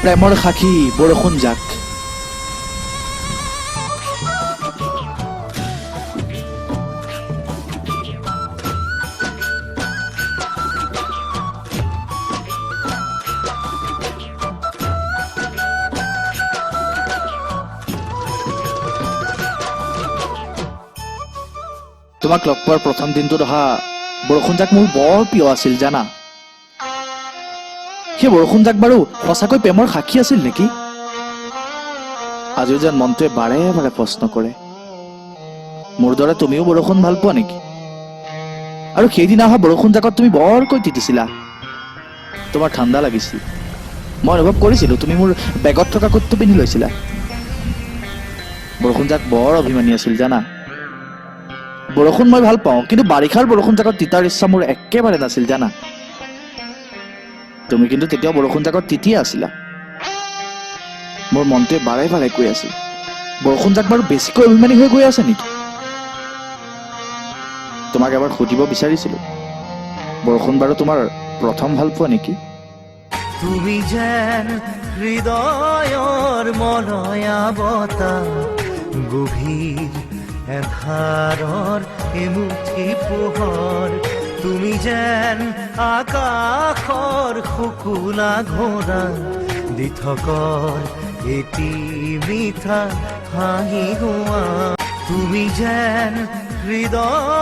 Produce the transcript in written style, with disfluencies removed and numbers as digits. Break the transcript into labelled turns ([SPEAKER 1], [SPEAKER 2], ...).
[SPEAKER 1] প্ৰেমৰ সাক্ষী বৰষুণ জাক। তোমাক লগ পোৱাৰ প্ৰথম দিনটোত অহা বৰষুণ জাক মোৰ বৰ প্ৰিয় আছিল জানা। সেই বৰষুণ জাক বাৰু সঁচাকৈ প্ৰেমৰ সাক্ষী আছিল নেকি? আজিও যেন মনটোৱে বাৰে বাৰে প্ৰশ্ন কৰে, মোৰ দৰে তুমিও বৰষুণ ভাল পোৱা নেকি? আৰু সেইদিনা অহা বৰষুণ জাকত তুমি বৰকৈ তিতিছিলা। তোমাৰ ঠাণ্ডা লাগিছিল, মই অনুভৱ কৰিছিলো। তুমি মোৰ বেগত থকা কোটটো পিন্ধি লৈছিলা। বৰষুণ জাক বৰ অভিমানী আছিল জানা। বৰষুণ মই ভাল পাওঁ, কিন্তু বাৰিষাৰ বৰষুণ জাকত তিতাৰ ইচ্ছা মোৰ একেবাৰে নাছিল জানা। তুমি কিন্তু তেতিয়াও বৰষুণ জাকত তিতিয়ে আছিলা। মোৰ মনটোৱে বাৰে বাৰে কৈ আছিল, বৰষুণ জাক বাৰু বেছিকৈ অভিমানী হৈ গৈ আছে নেকি? তোমাক এবাৰ সুধিব বিচাৰিছিলো, বৰষুণ বাৰু তোমাৰ প্ৰথম ভাল পোৱা নেকি?
[SPEAKER 2] তুমি যেন হৃদয়ৰ মলয়া বতাহ, গভীৰ এন্ধাৰৰ এমুঠি পোহৰ। তুমি যেন আকাশৰ শুকুলা ঘোঁৰা, দিঠকৰ এটি মিঠা হাঁহি গোৱা। তুমি যেন হৃদয়